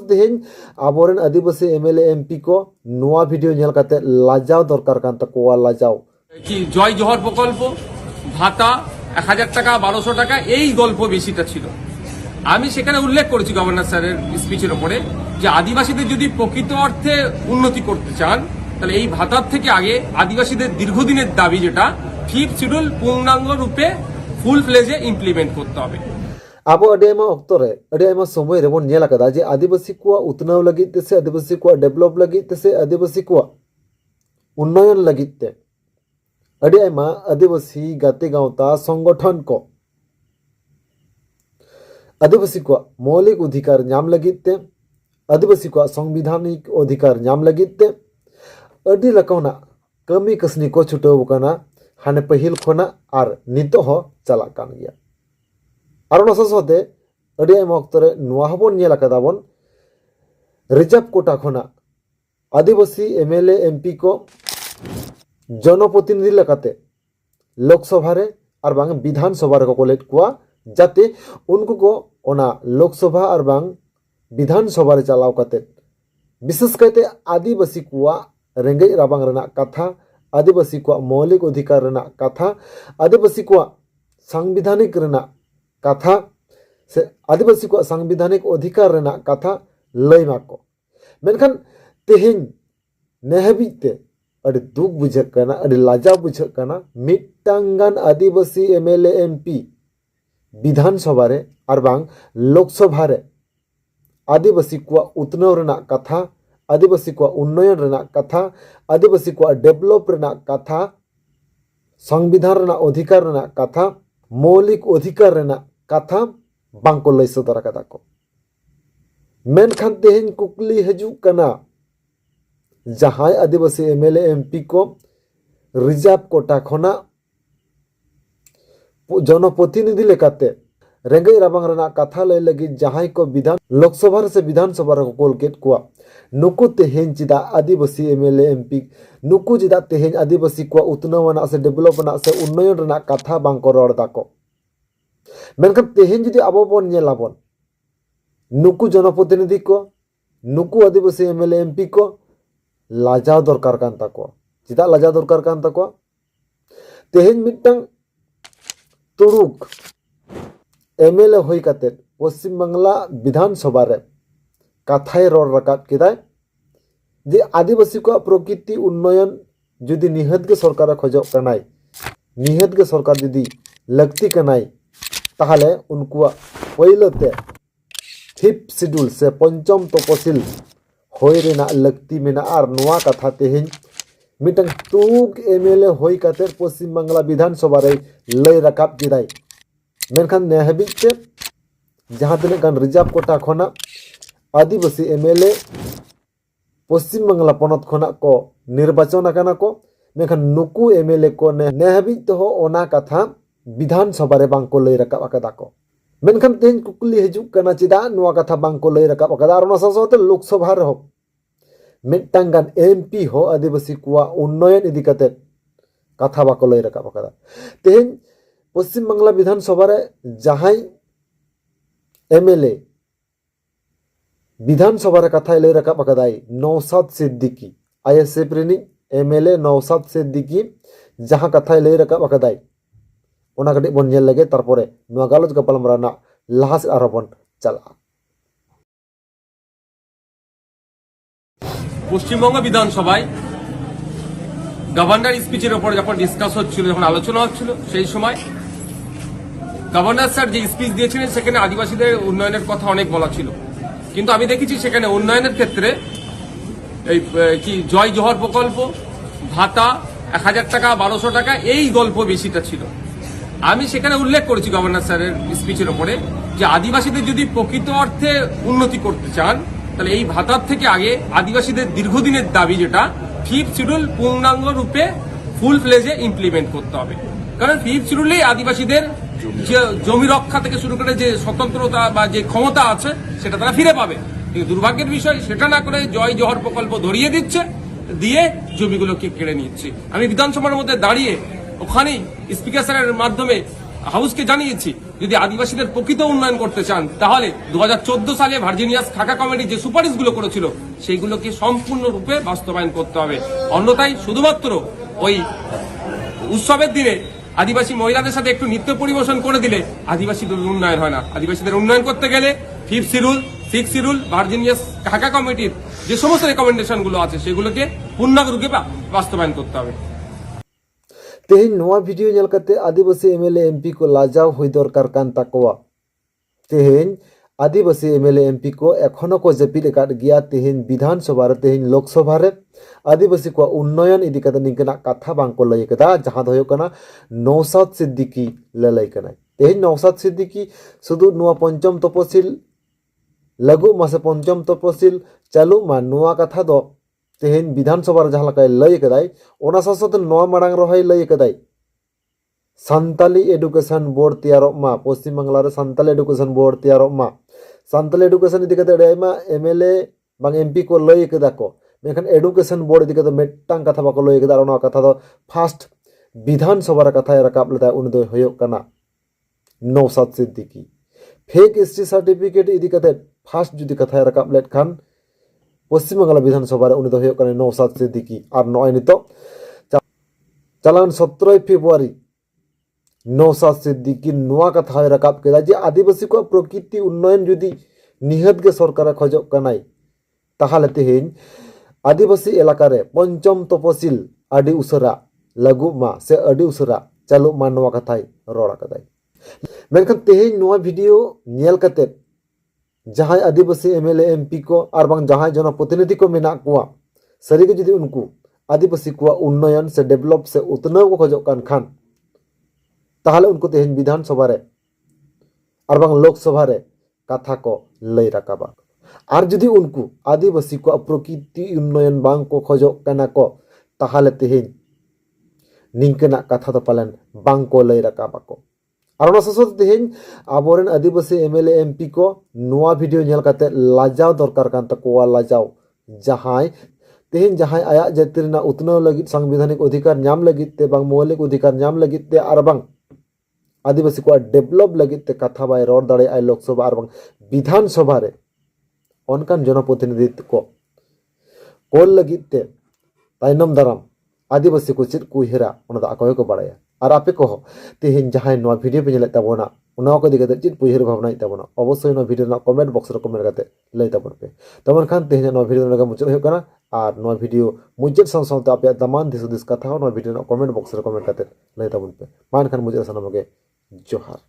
तेहेन आबोरेन आदिवासी MLA MP को नोआ भिडियो नेल काते लाजाव दरकार कान तकोआ लाजाव कि जय जोहर प्रकल्प भाता 1000 টাকা 1200 টাকা এই গল্প বেশিটা ছিল। আমি সেখানে উল্লেখ করেছি গভর্নর স্যারের স্পিচের উপরে যে আদিবাসীদের যদি প্রকৃত অর্থে উন্নতি করতে চান তাহলে এই ভাতার থেকে আগে আদিবাসীদের দীর্ঘদিনের দাবি যেটা 5th শিডিউল পূর্ণাঙ্গ রূপে ফুল ফ্লেজে ইমপ্লিমেন্ট করতে হবে। अब अडेमा अक्तरे अडेमा समय रे बोन नेल कदा जे आदिवासी को उतनाव लगित से आदिवासी को डेवलप लगित से आदिवासी को उन्नयन लगित ते अडेमा आदिवासी गाते गांवता संगठन को आदिवासी को मौलिक अधिकार नाम लगित ते आदिवासी को संवैधानिक अधिकार नाम लगित ते अडी लकौना कमी कसनी को छुटो बकना हाने पहिल खोना आर नितो हो चला कान गया और साथे अड़ी अक्तरे नुआबन नेलकादाबन रिजर्व कोटा खोना आदिवासी एमएलए एमपी को जनप्रतिनिधि लेकाते लोकसभा रे और बांग विधानसभा रे को कोलेट कुआ जाते उनको को ओना लोकसभा और बांग विधानसभा रे चलाव काते विशेष करते आदिवासी कुआ रेंगे राबांग रेना कथा आदिवासी को मौलिक अधिकार रेना कथा आदिवासी को संवैधानिक रेना कथा से आदिवासी को संवैधानिक अधिकार रेना कथा लैमा को मेनखान तेहेन नेहबिते अड़ी दुख बुझक कना अड़ी लाजा बुझक कना मिटांगान आदिवासी एमएलए एमपी विधानसभा रे और बांग लोकसभा रे आदिवासी को उतनाव रेना कथा आदिवासी को उन्नयन रेना कथा आदिवासी को डेवलप रेना कथा संविधान रेना अधिकार रेना कथा मौलिक अधिकार रेना कथा बांको लई सदर कदा को मेनखान तेहेन कुकली हजू कना जहां आदिवासी एमएलए एमपी को रिजर्व कोटा खोना जनप्रतिनिधि लेकाते रेंगे राबांग रेना कथा लई लगी जहां को विधान लोकसभा से विधानसभा रे कोलकेट कुआ नुकु तेहेन चिदा आदिवासी एमएलए एमपी नुकु चिदा तेहेन आदिवासी को उतनावना से डेवलपना से उन्नयन रेना कथा बांको रड़ दाको मेनखान तेहेन जुदी आबो बन नेलाबन नुकु जनप्रतिनिधि को नुकु आदिवासी एमएलए एमपी को लाजाव दरकार कान ताको चिदा लाजाव दरकार कान ताको तेहेन मिटंग तुरुक एमएलए होई काते पश्चिम बांग्ला विधानसभा रे कथाय रड़ रकाब केदाय जे आदिवासी को प्रकृति उन्नयन जुदी निहत के सरकार खोजो कनाय निहत के सरकार जुदी लगती कनाय ताहले उनको पहिलते 5th शिड्यूल से पंचम तपसिल होय रेना लगती मेना आर नुआ कथा तेहेन मिटंग तुक एमएलए होय काते पश्चिम बांग्ला विधानसभा रे लय रकाब केदाय मेनखान नेहबिते जहां तने गान रिजर्व कोटा खोना आदिवासी एमएलए पश्चिम बांग्ला पनत खोना को निर्वाचन आकाना को मेनखान नुकु एमएलए को नेहबित हो ओना कथा विधानसभा रे बांको लय रकाब आकादा को मेनखान तेन कुकली हजू कना चिदा नुआ कथा बांको लय रकाब आकादा और ओना साथे लोकसभा रे हो मिटांगान एमपी हो आदिवासी कुआ उन्नयन इदी काते कथा बाको लय रकाब आकादा तेन पश्चिम बांग्ला विधानसभा रे जहां एमएलए विधानसभा रे कथा लय रकाब आकादाय नौशाद सिद्दीकी आईएसएफ रेनी एमएलए नौशाद सिद्दीकी जहां कथा लय रकाब आकादाय ओना कटी बन नेल लगे तारपरे नुआ गालोज गपालमाराना लाहास आरोपन चला পশ্চিমবঙ্গ বিধানসভায় গভর্নর স্পিচের উপর যখন ডিসকাস হচ্ছিল যখন আলোচনা হচ্ছিল সেই সময় গভর্নর স্যার যে স্পিচ দিয়েছিলেন সেখানে আদিবাসীদের উন্নয়নের কথা অনেক বলা ছিল কিন্তু আমি দেখেছি সেখানে উন্নয়নের ক্ষেত্রে এই কি জয় জোহর প্রকল্প ভাতা 1000 টাকা 1200 টাকা এই গল্প বেশিটা ছিল। আমি সেখানে উল্লেখ করেছি গভর্নর স্যারের স্পিচের উপরে যে আদিবাসীদের যদি প্রকৃত অর্থে উন্নতি করতে চান তাহলে এই ভাতার থেকে আগে আদিবাসীদের দীর্ঘদিনের দাবি যেটা 5th শিডিউল পূর্ণাঙ্গ রূপে ফুল ফ্লেজে ইমপ্লিমেন্ট করতে হবে কারণ 5th শিডিউলেই আদিবাসীদের যে জমি রক্ষা থেকে শুরু করে যে স্বতন্ত্রতা বা যে ক্ষমতা আছে সেটা তারা ফিরে পাবে কিন্তু দুর্ভাগ্যের বিষয় সেটা না করে জয় জোহর প্রকল্প ধরিয়ে দিচ্ছে দিয়ে জমিগুলোকে কেড়ে নিচ্ছে। আমি বিধানসভার মধ্যে দাঁড়িয়ে ওখানেই স্পিকার স্যারের মাধ্যমে হাউসকে জানিয়েছি যদি আদিবাসীদের প্রকৃত উন্নয়ন করতে চান তাহলে 2014 সালে ভার্জিনিয়াস খাকা কমিটি যে সুপারিশগুলো করেছিল সেইগুলোকে সম্পূর্ণরূপে বাস্তবায়ন করতে হবে। অন্যথায় শুধুমাত্র ওই উৎসবের দিনে আদিবাসী মহিলাদের সাথে একটু নৃত্য পরিবেশন করে দিলে আদিবাসীদের উন্নয়ন হয় না। আদিবাসীদের উন্নয়ন করতে গেলে 5th schedule 6th schedule ভার্জিনিয়াস Dhaka কমিটির যে সমস্ত রেকমেন্ডেশন গুলো আছে সেগুলোকে পূর্ণাঙ্গরূপে বাস্তবায়ন করতে হবে। तेहें नोआ वीडियो नेल कते आदिवासी एमएलए एमपी को लाजाव हुई दरकार कान ताकोआ। तेहें आदिवासी एमएलए एमपी को एखोनो को जपिद काट गया। तेहें विधानसभा रे तेहें लोकसभा रे आदिवासी को उन्नयन इदी कते निंकना कथा बांग को लई कदा जहां दो होयो कना नौशाद सिद्दीकी लई कना। तेहें नौशाद सिद्दीकी शुधु नोआ पंचम तपसिल लघु मासे पंचम तपसिल चालू मा नोआ कथा दो तेहें विधानसभा रे जहां लकाय लई कदाय ओना सासत नोआ माडांग रहाय लई कदाय सान्ताली एडुकेशन बोर्ड तैयारो मा पश्चिम बांग्ला रे सान्ताली एडुकेशन बोर्ड तैयारो मा सान्ताली एडुकेशन इदी कते रेमा एमएलए बांग एमपी को लई कदा को मेखन एडुकेशन बोर्ड इदी कते मेट्टांग कथा बाको लई कदा ओना कथा दो फास्ट विधानसभा रे कथा राकाब लेदा उन दो होयो कना Naushad Siddiqui. Fake ST certificate इदी कते फास्ट जुदी कथा राकाब लेट खान पश्चिम बांग्ला विधानसभा रे उन दो होयो कना नौशाद सिद्दीकी। आर नय नितो चालान 17 फेब्रुआरी नौशाद सिद्दीकी नोआ कथा राकाब केदा जे आदिवासी को प्रकृति उन्नयन जुदी निहत के सरकार खजो कनाय ताहले तेहें आदिवासी इलाका रे पंचम तपसिल आदि उसरा लागू मा से आदि उसरा चालू मा नोआ कथाय रोड़ा कदाय। मेनखान तेहें नोआ वीडियो नेल कते जहां आदिवासी एमएलए एमपी को आर बांग जहां जनप्रतिनिधि को मेना कुआ सरीगे जुदी उनको आदिवासी को उन्नयन से डेवलप से उतनाव को खजो कान खान ताहले उनको तेहें विधानसभा रे आर बांग लोकसभा रे कथा को लई राकाबा। आर जुदी उनको आदिवासी को प्रकृति उन्नयन बांग को खजो काना को ताहले तेहें निंकना कथा तो पालन बांग को लई राकाबा को। और ससत तेहें आबोरेन आदिवासी एमएलए एमपी को नोआ वीडियो नेल कते लाजाव दरकार कान तकोआ लाजाव जहां तेहें जहां आया जाति रेना उतनाव लगित संवैधानिक अधिकार नाम लगित ते बांग मौलिक अधिकार नाम लगित ते आर बांग आदिवासी को डेवलप लगित ते कथा बाय रोड दाड़े आय लोकसभा आर बांग विधानसभा रे अनकान जनप्रतिनिधि को कोल लगित ते ताइनम दाराम आदिवासी को चित को हेरा ओना दा अकोय को बाड़ाया। और आपे को तेहें जहां नोआ वीडियो पे नेले ताबोना ओना को दिगते चित पुहिर भावना ताबोना अवश्य नोआ वीडियो ना कमेंट बॉक्स रे कमेंट करते लई ताबोन पे तमन खान तेहें नोआ वीडियो लगा मुचत होय कना और नोआ वीडियो मुचत संसंत आपे दमान दिस दिस कथा नोआ वीडियो ना कमेंट बॉक्स रे कमेंट करते लई ताबोन पे मान खान मुचत सनमगे जोहार।